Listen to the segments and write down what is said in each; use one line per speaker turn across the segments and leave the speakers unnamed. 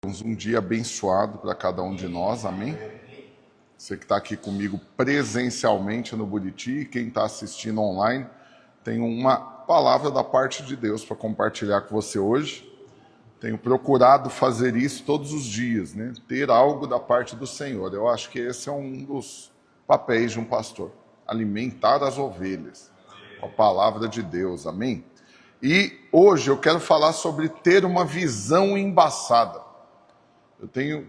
Um dia abençoado para cada um de nós, amém? Você que está aqui comigo presencialmente no Buriti, quem está assistindo online, tem uma palavra da parte de Deus para compartilhar com você hoje. Tenho procurado fazer isso todos os dias, né? Ter algo da parte do Senhor. Eu acho que esse é um dos papéis de um pastor, alimentar as ovelhas com a palavra de Deus, amém? E hoje eu quero falar sobre ter uma visão embaçada. Eu tenho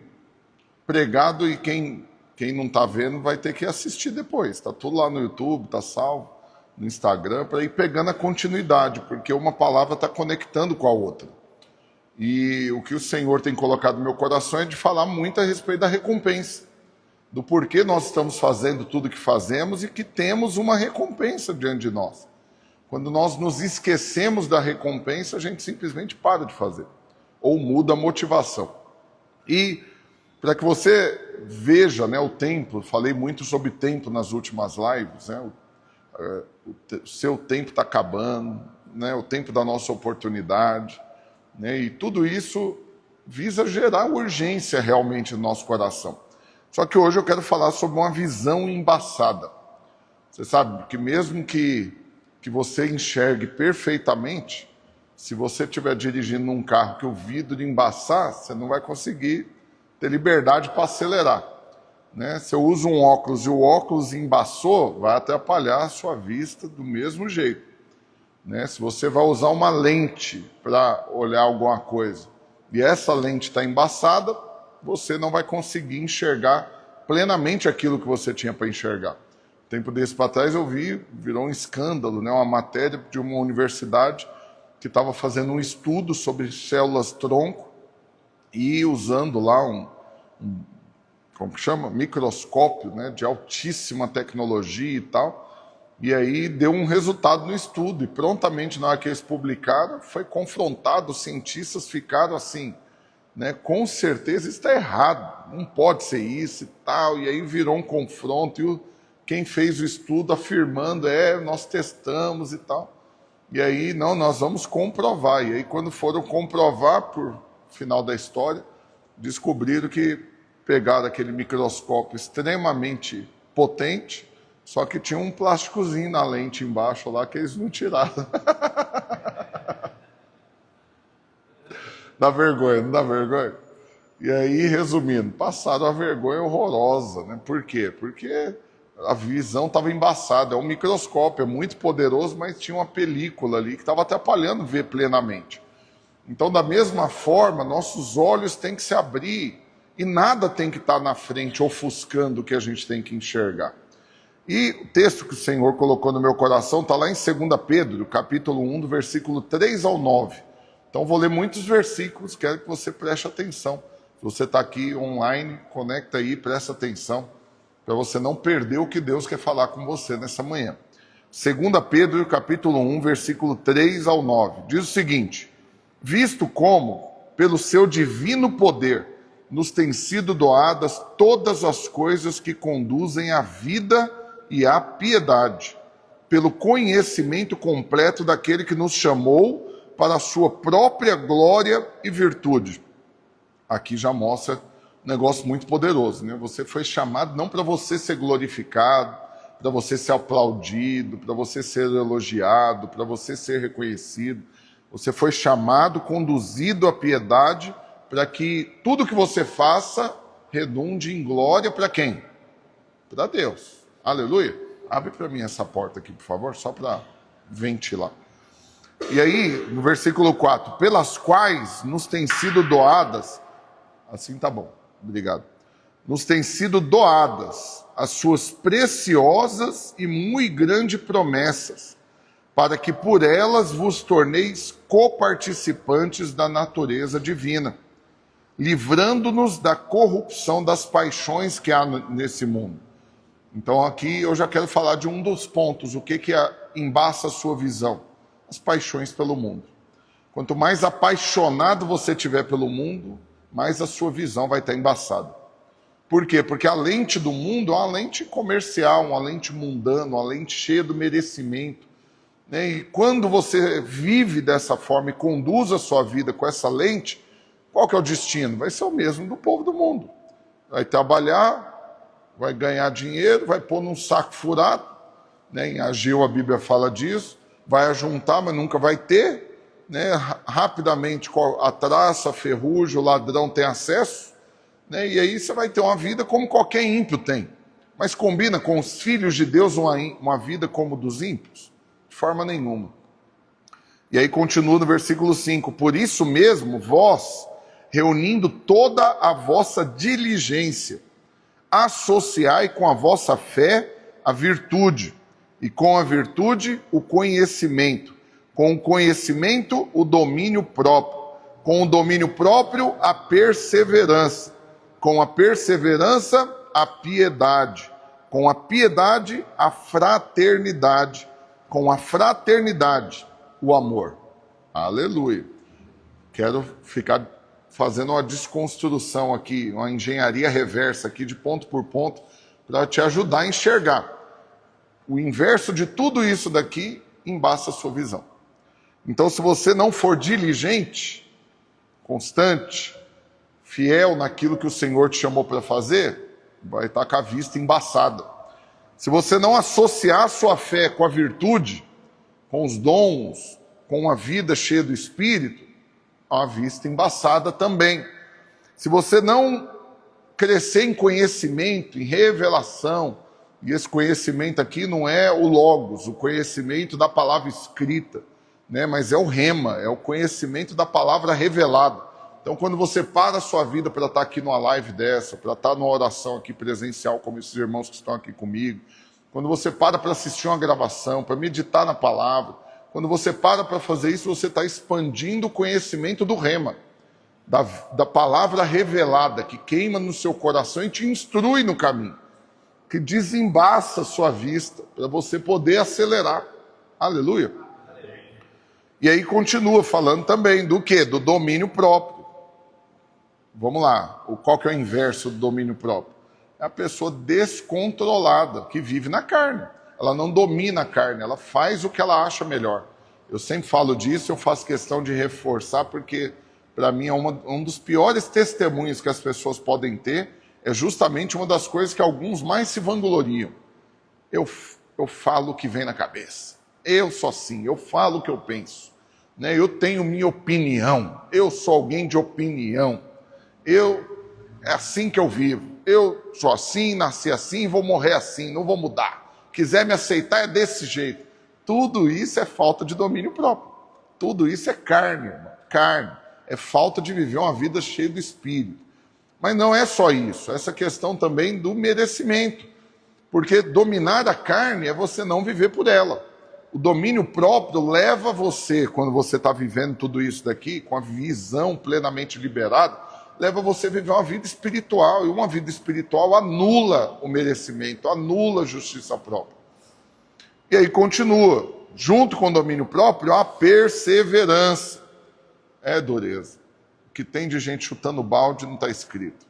pregado e quem não está vendo vai ter que assistir depois. Está tudo lá no YouTube, está salvo, no Instagram, para ir pegando a continuidade, porque uma palavra está conectando com a outra. E o que o Senhor tem colocado no meu coração é de falar muito a respeito da recompensa, do porquê nós estamos fazendo tudo o que fazemos e que temos uma recompensa diante de nós. Quando nós nos esquecemos da recompensa, a gente simplesmente para de fazer, ou muda a motivação. E para que você veja, né, o tempo, falei muito sobre tempo nas últimas lives, né, o seu tempo está acabando, né, o tempo da nossa oportunidade, né, e tudo isso visa gerar urgência realmente no nosso coração. Só que hoje eu quero falar sobre uma visão embaçada. Você sabe que mesmo que você enxergue perfeitamente, se você estiver dirigindo um carro que o vidro embaçar, você não vai conseguir ter liberdade para acelerar, né? Se eu uso um óculos e o óculos embaçou, vai atrapalhar a sua vista do mesmo jeito, né? Se você vai usar uma lente para olhar alguma coisa e essa lente está embaçada, você não vai conseguir enxergar plenamente aquilo que você tinha para enxergar. Tempo desse para trás eu vi, virou um escândalo, né? Uma matéria de uma universidade que estava fazendo um estudo sobre células-tronco e usando lá como que chama? Microscópio, né? De altíssima tecnologia e tal. E aí deu um resultado no estudo. E prontamente, na hora que eles publicaram, foi confrontado, os cientistas ficaram assim, né? Com certeza isso está errado, não pode ser isso e tal. E aí virou um confronto e quem fez o estudo afirmando, nós testamos e tal. E aí, não, nós vamos comprovar. E aí, quando foram comprovar, por final da história, descobriram que pegaram aquele microscópio extremamente potente, só que tinha um plásticozinho na lente embaixo lá que eles não tiraram. Dá vergonha, não dá vergonha? E aí, resumindo, passaram a vergonha horrorosa, né? Por quê? Porque a visão estava embaçada, é um microscópio, é muito poderoso, mas tinha uma película ali que estava atrapalhando ver plenamente. Então, da mesma forma, nossos olhos têm que se abrir e nada tem que estar na frente ofuscando o que a gente tem que enxergar. E o texto que o Senhor colocou no meu coração está lá em 2 Pedro, capítulo 1, do versículo 3 ao 9. Então, vou ler muitos versículos, quero que você preste atenção. Se você está aqui online, conecta aí, presta atenção, para você não perder o que Deus quer falar com você nessa manhã. 2 Pedro, capítulo 1, versículo 3 ao 9, diz o seguinte: visto como, pelo seu divino poder, nos têm sido doadas todas as coisas que conduzem à vida e à piedade, pelo conhecimento completo daquele que nos chamou para a sua própria glória e virtude. Aqui já mostra um negócio muito poderoso, né? Você foi chamado não para você ser glorificado, para você ser aplaudido, para você ser elogiado, para você ser reconhecido. Você foi chamado, conduzido à piedade, para que tudo que você faça redunde em glória para quem? Para Deus. Aleluia. Abre para mim essa porta aqui, por favor, só para ventilar. E aí, no versículo 4, pelas quais nos têm sido doadas, assim tá bom. Obrigado. Nos têm sido doadas as suas preciosas e muito grandes promessas, para que por elas vos torneis coparticipantes da natureza divina, livrando-nos da corrupção das paixões que há nesse mundo. Então aqui eu já quero falar de um dos pontos, o que embaça a sua visão? As paixões pelo mundo. Quanto mais apaixonado você tiver pelo mundo, mais a sua visão vai estar embaçada. Por quê? Porque a lente do mundo é uma lente comercial, uma lente mundana, uma lente cheia do merecimento. E quando você vive dessa forma e conduz a sua vida com essa lente, qual que é o destino? Vai ser o mesmo do povo do mundo. Vai trabalhar, vai ganhar dinheiro, vai pôr num saco furado, né? Em Ageu a Bíblia fala disso, vai ajuntar, mas nunca vai ter, né? Rapidamente a traça, a ferrugem, o ladrão tem acesso, né? E aí você vai ter uma vida como qualquer ímpio tem. Mas combina com os filhos de Deus uma vida como dos ímpios? De forma nenhuma. E aí continua no versículo 5, por isso mesmo, vós, reunindo toda a vossa diligência, associai com a vossa fé a virtude, e com a virtude o conhecimento, com o conhecimento o domínio próprio, com o domínio próprio a perseverança, com a perseverança a piedade, com a piedade a fraternidade, com a fraternidade o amor. Aleluia. Quero ficar fazendo uma desconstrução aqui, uma engenharia reversa aqui de ponto por ponto, para te ajudar a enxergar. O inverso de tudo isso daqui embaça a sua visão. Então, se você não for diligente, constante, fiel naquilo que o Senhor te chamou para fazer, vai estar com a vista embaçada. Se você não associar a sua fé com a virtude, com os dons, com a vida cheia do Espírito, a vista embaçada também. Se você não crescer em conhecimento, em revelação, e esse conhecimento aqui não é o logos, o conhecimento da palavra escrita, né? Mas é o rema, é o conhecimento da palavra revelada. Então, quando você para a sua vida para estar aqui numa live dessa, para estar numa oração aqui presencial, como esses irmãos que estão aqui comigo, quando você para assistir uma gravação, para meditar na palavra, quando você para fazer isso, você está expandindo o conhecimento do rema, da palavra revelada, que queima no seu coração e te instrui no caminho, que desembaça a sua vista, para você poder acelerar. Aleluia. E aí continua falando também do quê? Do domínio próprio. Vamos lá, qual que é o inverso do domínio próprio? É a pessoa descontrolada, que vive na carne. Ela não domina a carne, ela faz o que ela acha melhor. Eu sempre falo disso, eu faço questão de reforçar, porque para mim é um dos piores testemunhos que as pessoas podem ter, é justamente uma das coisas que alguns mais se vangloriam. Eu falo o que vem na cabeça. Eu sou assim, eu falo o que eu penso. Né? Eu tenho minha opinião, eu sou alguém de opinião. É assim que eu vivo. Eu sou assim, nasci assim, vou morrer assim, não vou mudar. Quiser me aceitar é desse jeito. Tudo isso é falta de domínio próprio. Tudo isso é carne, irmão. Carne. É falta de viver uma vida cheia do Espírito. Mas não é só isso. Essa questão também do merecimento. Porque dominar a carne é você não viver por ela. O domínio próprio leva você, quando você está vivendo tudo isso daqui, com a visão plenamente liberada, leva você a viver uma vida espiritual. E uma vida espiritual anula o merecimento, anula a justiça própria. E aí continua, junto com o domínio próprio, a perseverança. É dureza. O que tem de gente chutando balde não está escrito.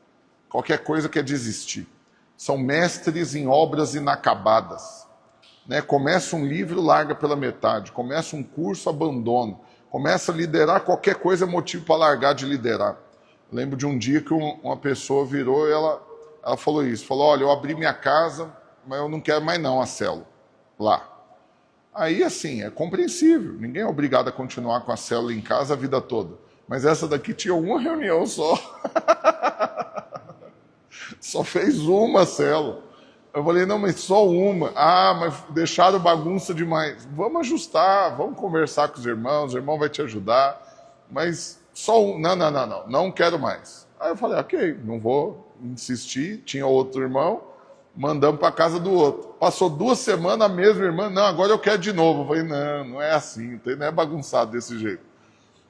Qualquer coisa quer desistir. São mestres em obras inacabadas. Né? Começa um livro, larga pela metade. Começa um curso, abandona. Começa a liderar, qualquer coisa é motivo para largar de liderar. Lembro de um dia que uma pessoa virou e ela falou isso. Falou, olha, eu abri minha casa, mas eu não quero mais não a célula lá. Aí, assim, é compreensível. Ninguém é obrigado a continuar com a célula em casa a vida toda. Mas essa daqui tinha uma reunião só. Só fez uma célula. Eu falei, não, mas só uma. Ah, mas deixaram bagunça demais. Vamos ajustar, vamos conversar com os irmãos, o irmão vai te ajudar. Mas só um. Não quero mais. Aí eu falei, ok, não vou insistir. Tinha outro irmão, mandamos para casa do outro. Passou 2 semanas, a mesma irmã, não, agora eu quero de novo. Eu falei, não é assim, não é bagunçado desse jeito.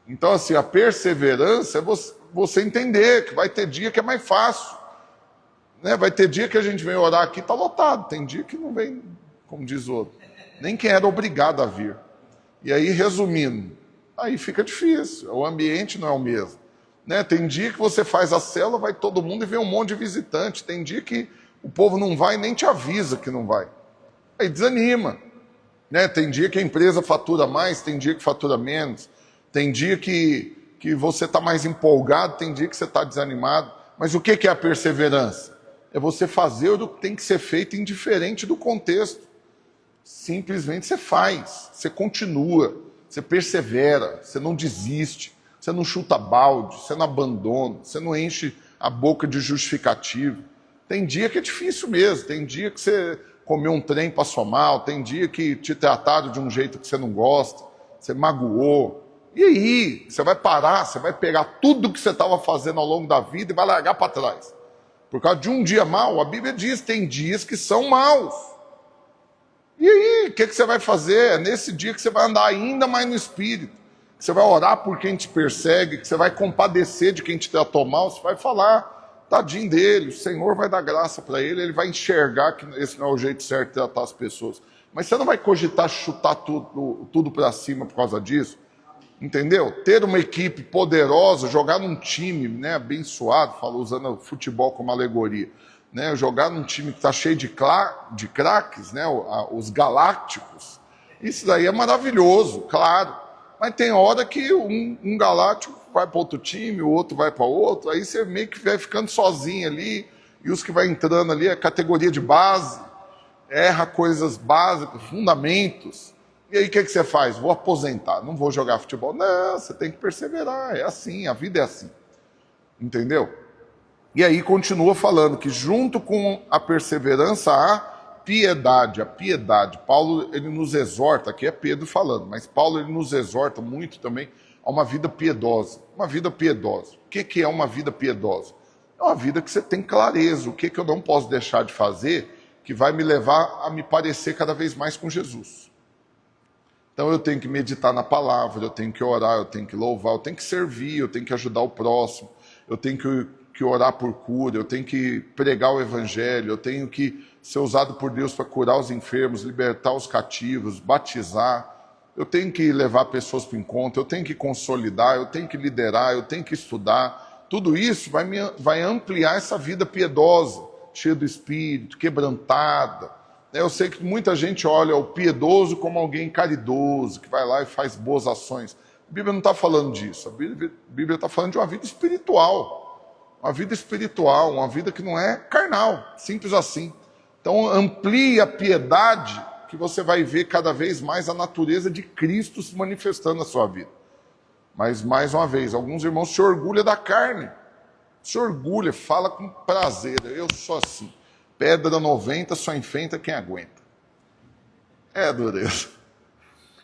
Então, assim, a perseverança é você entender que vai ter dia que é mais fácil. Né? Vai ter dia que a gente vem orar aqui, está lotado. Tem dia que não vem, como diz o outro. Nem quem era obrigado a vir. E aí, resumindo, aí fica difícil. O ambiente não é o mesmo. Né? Tem dia que você faz a célula, vai todo mundo e vem um monte de visitante. Tem dia que o povo não vai e nem te avisa que não vai. Aí desanima. Né? Tem dia que a empresa fatura mais, tem dia que fatura menos. Tem dia que que você está mais empolgado, tem dia que você está desanimado. Mas o que é a perseverança? É você fazer o que tem que ser feito indiferente do contexto. Simplesmente você faz, você continua, você persevera, você não desiste, você não chuta balde, você não abandona, você não enche a boca de justificativo. Tem dia que é difícil mesmo, tem dia que você comeu um trem, passou mal, tem dia que te trataram de um jeito que você não gosta, você magoou. E aí, você vai parar, você vai pegar tudo que você estava fazendo ao longo da vida e vai largar para trás. Por causa de um dia mau, a Bíblia diz, tem dias que são maus. E aí, o que você vai fazer? É nesse dia que você vai andar ainda mais no Espírito, que você vai orar por quem te persegue, que você vai compadecer de quem te tratou mal, você vai falar, tadinho dele, o Senhor vai dar graça para ele, ele vai enxergar que esse não é o jeito certo de tratar as pessoas. Mas você não vai cogitar chutar tudo para cima por causa disso. Entendeu? Ter uma equipe poderosa, jogar num time, né, abençoado, usando o futebol como alegoria, né, jogar num time que está cheio de craques, né, os galácticos, isso daí é maravilhoso, claro. Mas tem hora que um galáctico vai para outro time, o outro vai para outro, aí você meio que vai ficando sozinho ali, e os que vai entrando ali é categoria de base, erra coisas básicas, fundamentos. E aí o que você faz? Vou aposentar, não vou jogar futebol. Não, você tem que perseverar, é assim, a vida é assim. Entendeu? E aí continua falando que junto com a perseverança há piedade, a piedade. Paulo, ele nos exorta, aqui é Pedro falando, mas Paulo, ele nos exorta muito também a uma vida piedosa. Uma vida piedosa. O que é uma vida piedosa? É uma vida que você tem clareza, o que eu não posso deixar de fazer, que vai me levar a me parecer cada vez mais com Jesus. Então eu tenho que meditar na palavra, eu tenho que orar, eu tenho que louvar, eu tenho que servir, eu tenho que ajudar o próximo, eu tenho que orar por cura, eu tenho que pregar o evangelho, eu tenho que ser usado por Deus para curar os enfermos, libertar os cativos, batizar, eu tenho que levar pessoas para o encontro, eu tenho que consolidar, eu tenho que liderar, eu tenho que estudar. Tudo isso vai ampliar essa vida piedosa, cheia do Espírito, quebrantada. Eu sei que muita gente olha o piedoso como alguém caridoso, que vai lá e faz boas ações. A Bíblia não está falando disso. A Bíblia está falando de uma vida espiritual. Uma vida espiritual, uma vida que não é carnal, simples assim. Então amplie a piedade, que você vai ver cada vez mais a natureza de Cristo se manifestando na sua vida. Mas, mais uma vez, alguns irmãos se orgulham da carne. Se orgulha, fala com prazer. Eu sou assim. Pedra 90 só enfrenta quem aguenta. É dureza.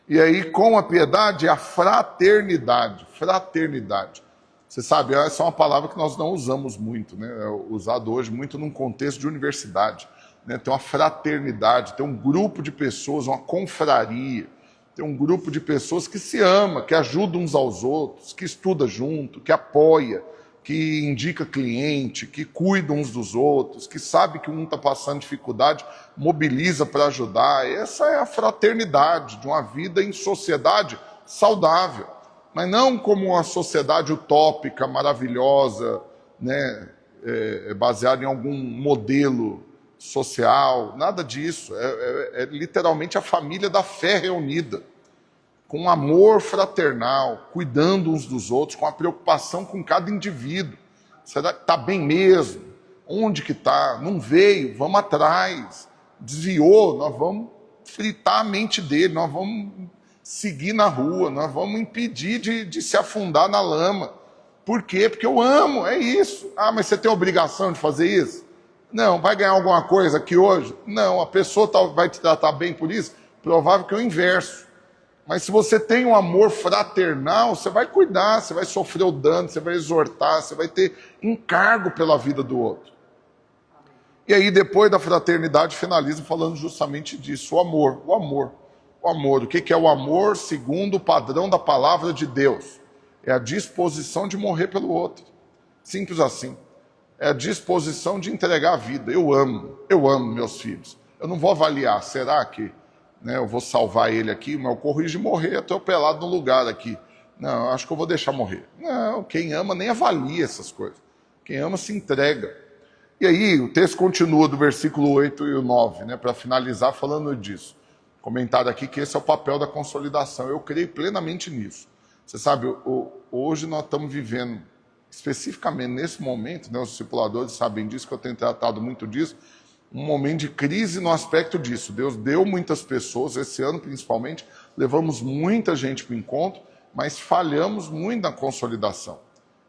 E aí, com a piedade, a fraternidade. Fraternidade. Você sabe, essa é uma palavra que nós não usamos muito, né? É usado hoje muito num contexto de universidade. Né? Tem uma fraternidade, tem um grupo de pessoas, uma confraria. Tem um grupo de pessoas que se ama, que ajuda uns aos outros, que estuda junto, que apoia, que indica cliente, que cuida uns dos outros, que sabe que um está passando dificuldade, mobiliza para ajudar. Essa é a fraternidade de uma vida em sociedade saudável, mas não como uma sociedade utópica, maravilhosa, né, baseada em algum modelo social, nada disso. É literalmente a família da fé reunida, com amor fraternal, cuidando uns dos outros, com a preocupação com cada indivíduo. Será que está bem mesmo? Onde que está? Não veio? Vamos atrás. Desviou? Nós vamos fritar a mente dele, nós vamos seguir na rua, nós vamos impedir de se afundar na lama. Por quê? Porque eu amo, é isso. Ah, mas você tem obrigação de fazer isso? Não. Vai ganhar alguma coisa aqui hoje? Não. A pessoa vai te tratar bem por isso? Provável que é o inverso. Mas se você tem um amor fraternal, você vai cuidar, você vai sofrer o dano, você vai exortar, você vai ter encargo pela vida do outro. E aí, depois da fraternidade, finaliza falando justamente disso, o amor. O amor. O amor. O que é o amor segundo o padrão da palavra de Deus? É a disposição de morrer pelo outro. Simples assim. É a disposição de entregar a vida. Eu amo meus filhos. Eu não vou avaliar, será que eu vou salvar ele aqui, mas eu corro risco de morrer atropelado no lugar aqui. Não, eu acho que eu vou deixar morrer. Não, quem ama nem avalia essas coisas. Quem ama se entrega. E aí, o texto continua do versículo 8 e o 9, para finalizar falando disso. Comentário aqui que esse é o papel da consolidação. Eu creio plenamente nisso. Você sabe, hoje nós estamos vivendo, especificamente nesse momento, né, os discipuladores sabem disso, que eu tenho tratado muito disso, um momento de crise no aspecto disso. Deus deu muitas pessoas, esse ano principalmente, levamos muita gente para o encontro, mas falhamos muito na consolidação.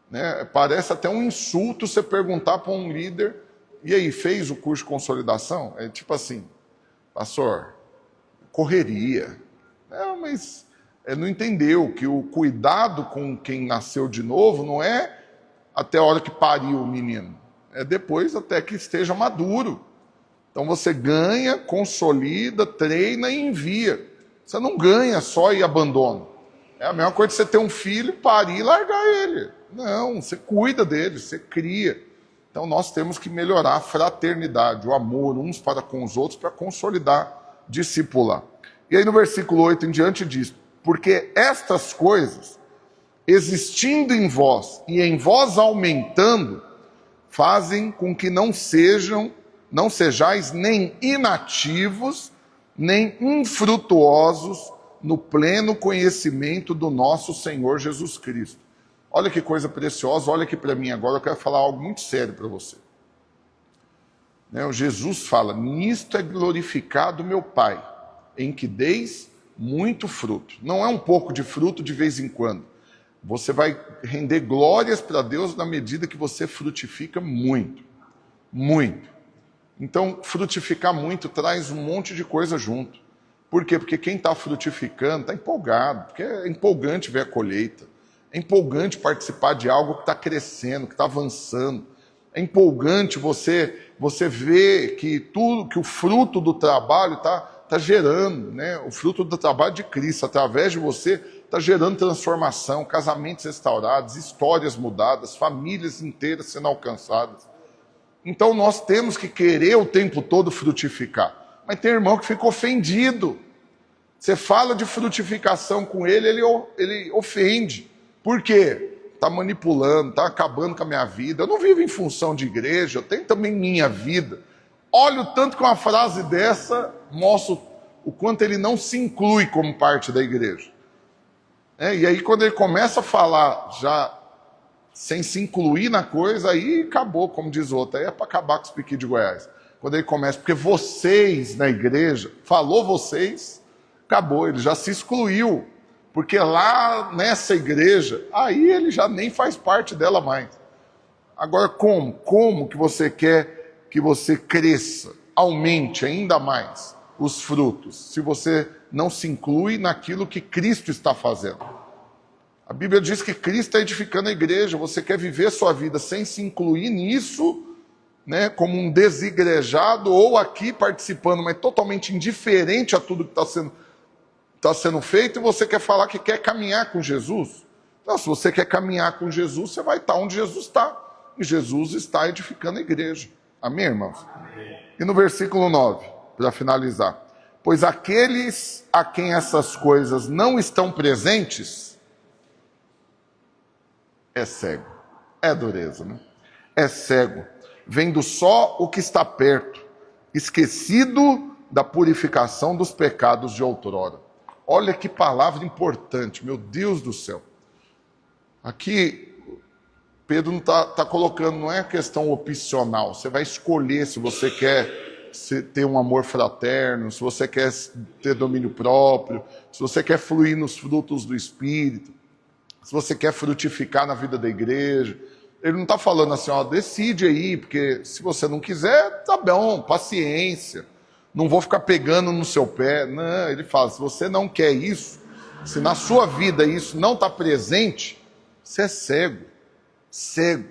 Né? Parece até um insulto você perguntar para um líder, e aí, fez o curso de consolidação? É tipo assim, pastor, correria. Mas não entendeu que o cuidado com quem nasceu de novo não é até a hora que pariu o menino, é depois até que esteja maduro. Então você ganha, consolida, treina e envia. Você não ganha só e abandona. É a mesma coisa que você ter um filho, parir e largar ele. Não, você cuida dele, você cria. Então nós temos que melhorar a fraternidade, o amor uns para com os outros, para consolidar, discipular. E aí no versículo 8 em diante diz: porque estas coisas, existindo em vós e em vós aumentando, fazem com que não sejais nem inativos, nem infrutuosos no pleno conhecimento do nosso Senhor Jesus Cristo. Olha que coisa preciosa, olha aqui para mim agora, eu quero falar algo muito sério para você. O Jesus fala: nisto é glorificado meu Pai, em que deis muito fruto. Não é um pouco de fruto de vez em quando. Você vai render glórias para Deus na medida que você frutifica muito. Muito. Então, frutificar muito traz um monte de coisa junto. Por quê? Porque quem está frutificando está empolgado, porque é empolgante ver a colheita. É empolgante participar de algo que está crescendo, que está avançando. É empolgante você ver que o fruto do trabalho está gerando, né? O fruto do trabalho de Cristo, através de você, está gerando transformação, casamentos restaurados, histórias mudadas, famílias inteiras sendo alcançadas. Então nós temos que querer o tempo todo frutificar. Mas tem irmão que fica ofendido. Você fala de frutificação com ele, ele ofende. Por quê? Está manipulando, está acabando com a minha vida. Eu não vivo em função de igreja, eu tenho também minha vida. Olha o tanto que uma frase dessa mostra o quanto ele não se inclui como parte da igreja. E aí quando ele começa a falar já sem se incluir na coisa, aí acabou, como diz o outro. Aí é para acabar com os piqui de Goiás. Quando ele começa, porque vocês na igreja, falou vocês, acabou, ele já se excluiu. Porque lá nessa igreja, aí ele já nem faz parte dela mais. Agora como? Como que você quer que você cresça, aumente ainda mais os frutos, se você não se inclui naquilo que Cristo está fazendo? A Bíblia diz que Cristo está edificando a igreja. Você quer viver a sua vida sem se incluir nisso, né, como um desigrejado, ou aqui participando, mas totalmente indiferente a tudo que está sendo feito, e você quer falar que quer caminhar com Jesus? Então, se você quer caminhar com Jesus, você vai estar onde Jesus está. E Jesus está edificando a igreja. Amém, irmãos? Amém. E no versículo 9, para finalizar: pois aqueles a quem essas coisas não estão presentes, é cego. É dureza, né? É cego, vendo só o que está perto, esquecido da purificação dos pecados de outrora. Olha que palavra importante, meu Deus do céu. Aqui, Pedro não está colocando, não é questão opcional. Você vai escolher se você quer ter um amor fraterno, se você quer ter domínio próprio, se você quer fluir nos frutos do Espírito, se você quer frutificar na vida da igreja. Ele não está falando assim, decide aí, porque se você não quiser, tá bom, paciência. Não vou ficar pegando no seu pé. Não, ele fala, se você não quer isso, se na sua vida isso não está presente, você é cego. Cego.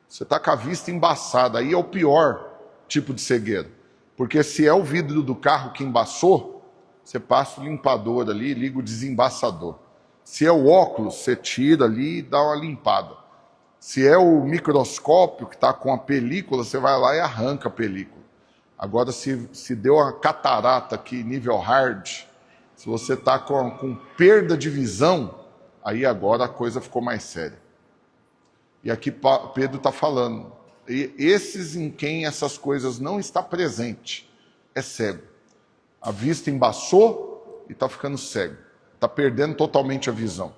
Você está com a vista embaçada. Aí é o pior tipo de cegueira. Porque se é o vidro do carro que embaçou, você passa o limpador ali e liga o desembaçador. Se é o óculos, você tira ali e dá uma limpada. Se é o microscópio que está com a película, você vai lá e arranca a película. Agora, se deu uma catarata aqui, nível hard, se você está com perda de visão, aí agora a coisa ficou mais séria. E aqui Pedro está falando, esses em quem essas coisas não está presente, é cego. A vista embaçou e está ficando cego. Está perdendo totalmente a visão.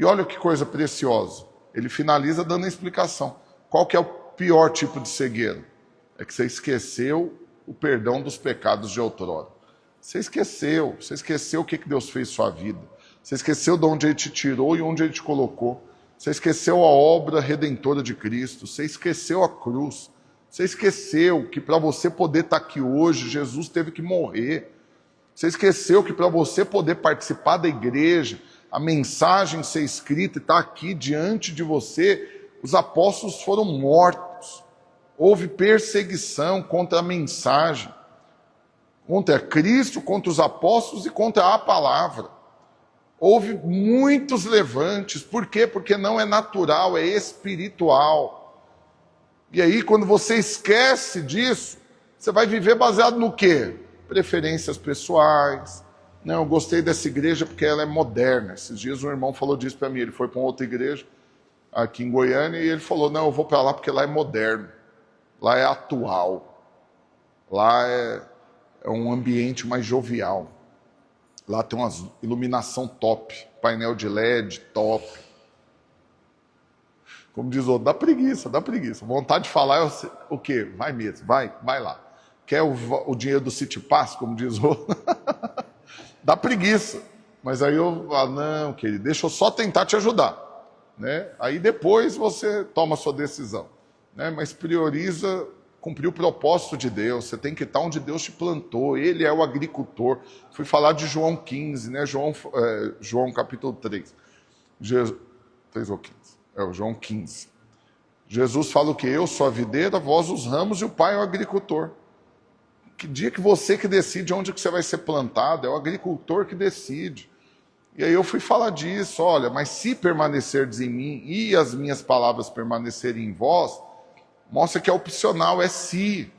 E olha que coisa preciosa. Ele finaliza dando a explicação. Qual que é o pior tipo de cegueira? É que você esqueceu o perdão dos pecados de outrora. Você esqueceu o que Deus fez em sua vida. Você esqueceu de onde Ele te tirou e onde Ele te colocou. Você esqueceu a obra redentora de Cristo. Você esqueceu a cruz. Você esqueceu que para você poder estar aqui hoje, Jesus teve que morrer. Você esqueceu que para você poder participar da igreja, a mensagem ser escrita e estar aqui diante de você, os apóstolos foram mortos. Houve perseguição contra a mensagem, contra Cristo, contra os apóstolos e contra a palavra. Houve muitos levantes. Por quê? Porque não é natural, é espiritual. E aí, quando você esquece disso, você vai viver baseado no quê? Preferências pessoais. Não, eu gostei dessa igreja porque ela é moderna. Esses dias um irmão falou disso para mim. Ele foi para uma outra igreja aqui em Goiânia e ele falou, não, eu vou para lá porque lá é moderno. Lá é atual. Lá é um ambiente mais jovial. Lá tem uma iluminação top, painel de LED top. Como diz o outro, dá preguiça. Vontade de falar é o quê? Vai mesmo, vai lá. Quer o dinheiro do City Pass, como diz o outro? Dá preguiça. Mas aí eu falo, não, querido, deixa eu só tentar te ajudar. Né? Aí depois você toma a sua decisão. Né? Mas prioriza cumprir o propósito de Deus. Você tem que estar onde Deus te plantou. Ele é o agricultor. Fui falar de João 15, né? João capítulo 3. 3 ou 15. É o João 15. Jesus fala o quê? Eu sou a videira, vós os ramos e o Pai é o agricultor. Que dia que você que decide onde que você vai ser plantado, é o agricultor que decide. E aí eu fui falar disso, olha, mas se permanecerdes em mim e as minhas palavras permanecerem em vós, mostra que é opcional, é se.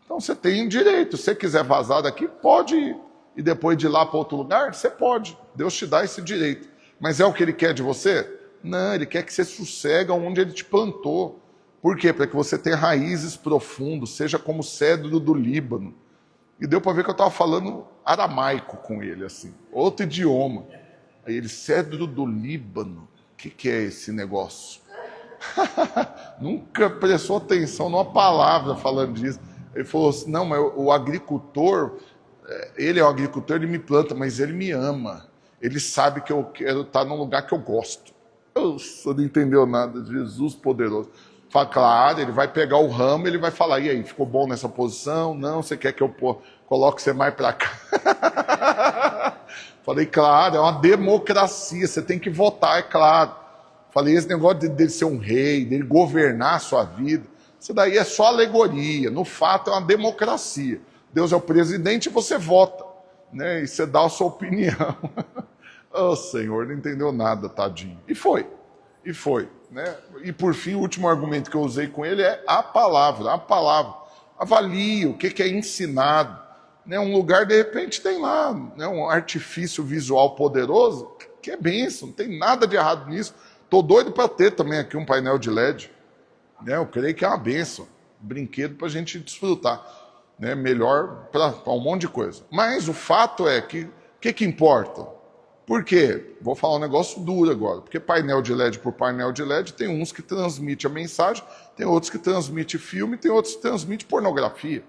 Então você tem direito, se você quiser vazar daqui, pode ir. E depois de ir lá para outro lugar, você pode. Deus te dá esse direito. Mas é o que Ele quer de você? Não, Ele quer que você sossega onde Ele te plantou. Por quê? Para que você tenha raízes profundas, seja como o cedro do Líbano. E deu para ver que eu estava falando aramaico com ele, assim, outro idioma. Aí ele, cedro do Líbano, o que é esse negócio? Nunca prestou atenção numa palavra falando disso. Ele falou assim, não, mas o agricultor, ele é o agricultor, ele me planta, mas ele me ama. Ele sabe que eu quero estar num lugar que eu gosto. Você não entendeu nada, Jesus poderoso. Fala, claro, ele vai pegar o ramo, ele vai falar, e aí, ficou bom nessa posição? Não, você quer que eu coloque você mais para cá? Falei, claro, é uma democracia, você tem que votar, é claro. Falei, esse negócio dele ser um rei, dele governar a sua vida, isso daí é só alegoria, no fato é uma democracia. Deus é o presidente e você vota, né? E você dá a sua opinião. Oh, Senhor, não entendeu nada, tadinho. E foi. Né? E por fim, o último argumento que eu usei com ele é a palavra. Avalie o que é ensinado. Né? Um lugar, de repente, tem lá, né, um artifício visual poderoso, que é bênção, não tem nada de errado nisso. Estou doido para ter também aqui um painel de LED. Né? Eu creio que é uma bênção, um brinquedo para a gente desfrutar. Né? Melhor para um monte de coisa. Mas o fato é que, o que importa? Por quê? Vou falar um negócio duro agora. Porque painel de LED por painel de LED, tem uns que transmitem a mensagem, tem outros que transmitem filme, tem outros que transmitem pornografia.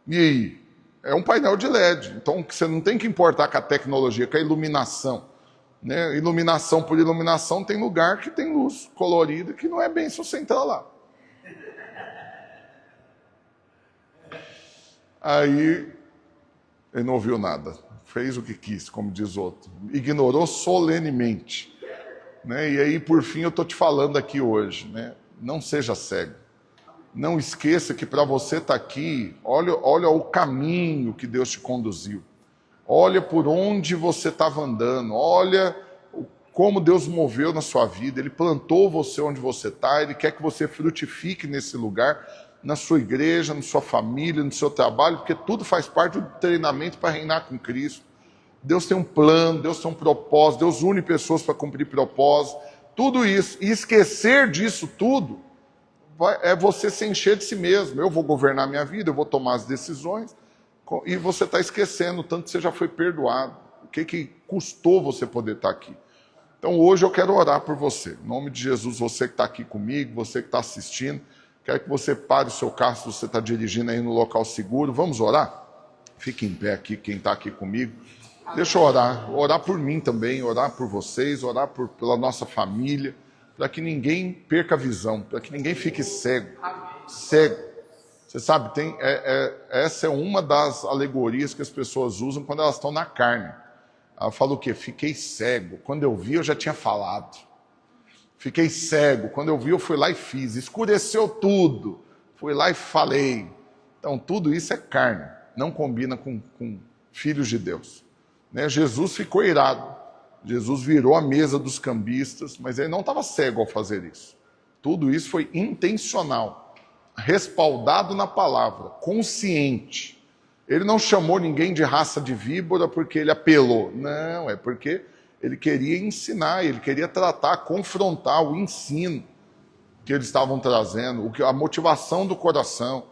E aí? É um painel de LED. Então você não tem que importar com a tecnologia, com a iluminação. Né? Iluminação por iluminação, tem lugar que tem luz colorida que não é bem se você entrar lá. Aí ele não ouviu nada. Fez o que quis, como diz outro. Ignorou solenemente. Né? E aí, por fim, eu estou te falando aqui hoje. Né? Não seja cego. Não esqueça que para você estar aqui, olha o caminho que Deus te conduziu. Olha por onde você estava andando. Olha como Deus moveu na sua vida. Ele plantou você onde você está. Ele quer que você frutifique nesse lugar, na sua igreja, na sua família, no seu trabalho, porque tudo faz parte do treinamento para reinar com Cristo. Deus tem um plano, Deus tem um propósito, Deus une pessoas para cumprir propósito, tudo isso. E esquecer disso tudo é você se encher de si mesmo. Eu vou governar minha vida, eu vou tomar as decisões, e você está esquecendo o tanto que você já foi perdoado. O que custou você poder estar aqui? Então hoje eu quero orar por você. Em nome de Jesus, você que está aqui comigo, você que está assistindo, quero que você pare o seu carro se você está dirigindo aí no local seguro. Vamos orar? Fique em pé aqui, quem está aqui comigo. Deixa eu orar por mim também, orar por vocês, orar pela nossa família, para que ninguém perca a visão, para que ninguém fique cego. Cego. Você sabe, essa é uma das alegorias que as pessoas usam quando elas estão na carne. Ela fala o quê? Fiquei cego. Quando eu vi, eu já tinha falado. Fiquei cego. Quando eu vi, eu fui lá e fiz. Escureceu tudo. Fui lá e falei. Então, tudo isso é carne. Não combina com filhos de Deus. Né? Jesus ficou irado. Jesus virou a mesa dos cambistas, mas ele não estava cego ao fazer isso. Tudo isso foi intencional, respaldado na palavra, consciente. Ele não chamou ninguém de raça de víbora porque ele apelou. Não, é porque ele queria ensinar, ele queria tratar, confrontar o ensino que eles estavam trazendo, a motivação do coração.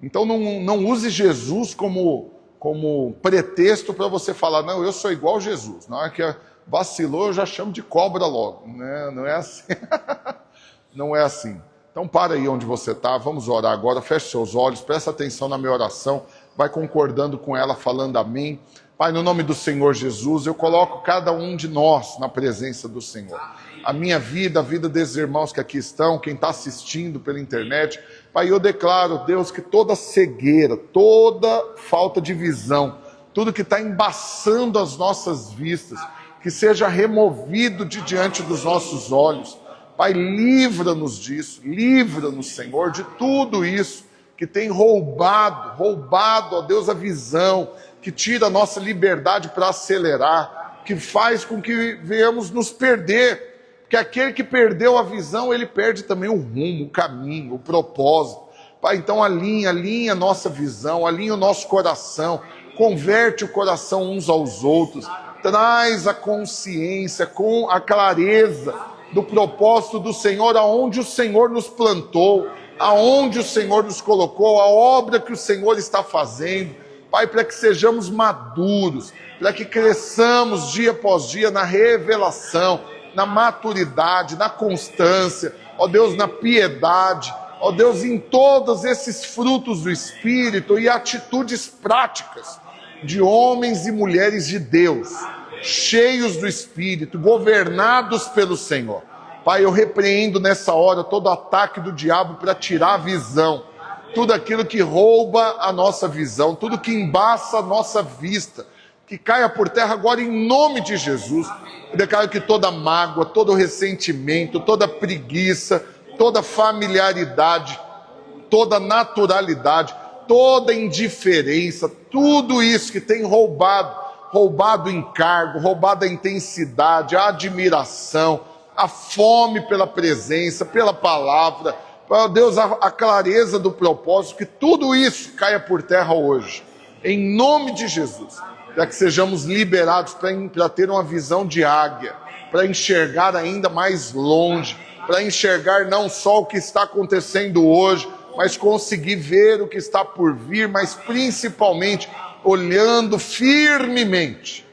Então não use Jesus como pretexto para você falar, não, eu sou igual a Jesus. Na hora que vacilou, eu já chamo de cobra logo. Não é assim. Não é assim. Então para aí onde você está, vamos orar agora, feche seus olhos, presta atenção na minha oração, vai concordando com ela, falando amém. Pai, no nome do Senhor Jesus, eu coloco cada um de nós na presença do Senhor. A minha vida, a vida desses irmãos que aqui estão, quem está assistindo pela internet. Pai, eu declaro, Deus, que toda cegueira, toda falta de visão, tudo que está embaçando as nossas vistas, que seja removido de diante dos nossos olhos. Pai, livra-nos disso, livra-nos, Senhor, de tudo isso que tem roubado, ó Deus, a visão, que tira a nossa liberdade para acelerar, que faz com que venhamos nos perder. Porque aquele que perdeu a visão, ele perde também o rumo, o caminho, o propósito. Pai, então alinha a nossa visão, alinha o nosso coração, converte o coração uns aos outros, traz a consciência com a clareza do propósito do Senhor, aonde o Senhor nos plantou, aonde o Senhor nos colocou, a obra que o Senhor está fazendo. Pai, para que sejamos maduros, para que cresçamos dia após dia na revelação, na maturidade, na constância, ó Deus, na piedade, ó Deus, em todos esses frutos do Espírito e atitudes práticas de homens e mulheres de Deus, cheios do Espírito, governados pelo Senhor. Pai, eu repreendo nessa hora todo ataque do diabo para tirar a visão, tudo aquilo que rouba a nossa visão, tudo que embaça a nossa vista, que caia por terra agora em nome de Jesus. Eu declaro que toda mágoa, todo ressentimento, toda preguiça, toda familiaridade, toda naturalidade, toda indiferença, tudo isso que tem roubado o encargo, roubado a intensidade, a admiração, a fome pela presença, pela palavra, ó Deus, a clareza do propósito, que tudo isso caia por terra hoje, em nome de Jesus, para que sejamos liberados para ter uma visão de águia, para enxergar ainda mais longe, para enxergar não só o que está acontecendo hoje, mas conseguir ver o que está por vir, mas principalmente olhando firmemente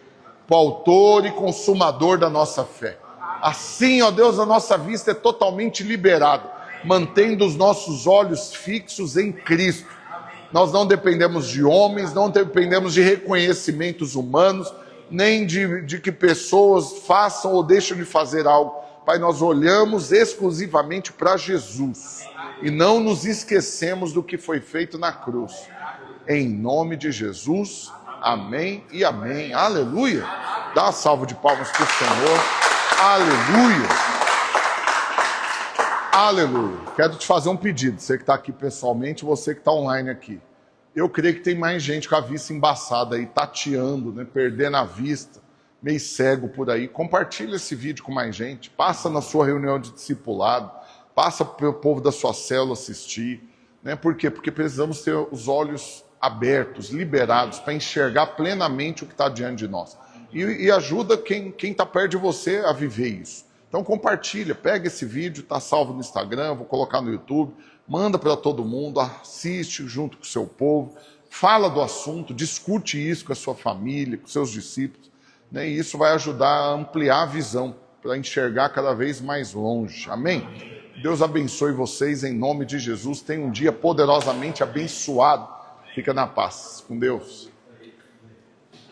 para o autor e consumador da nossa fé. Assim, ó Deus, a nossa vista é totalmente liberada, mantendo os nossos olhos fixos em Cristo. Nós não dependemos de homens, não dependemos de reconhecimentos humanos, nem de que pessoas façam ou deixem de fazer algo. Pai, nós olhamos exclusivamente para Jesus e não nos esquecemos do que foi feito na cruz. Em nome de Jesus, amém e amém. Aleluia! Dá uma salva de palmas para o Senhor. Aleluia! Aleluia! Quero te fazer um pedido, você que está aqui pessoalmente, você que está online aqui. Eu creio que tem mais gente com a vista embaçada aí, tateando, né, perdendo a vista, meio cego por aí. Compartilha esse vídeo com mais gente, passa na sua reunião de discipulado, passa para o povo da sua célula assistir. Né? Por quê? Porque precisamos ter os olhos abertos, liberados, para enxergar plenamente o que está diante de nós. E ajuda quem está perto de você a viver isso. Então compartilha, pega esse vídeo, está salvo no Instagram, vou colocar no YouTube, manda para todo mundo, assiste junto com o seu povo, fala do assunto, discute isso com a sua família, com seus discípulos, né? E isso vai ajudar a ampliar a visão, para enxergar cada vez mais longe. Amém? Deus abençoe vocês em nome de Jesus. Tenha um dia poderosamente abençoado. Fica na paz. Com Deus.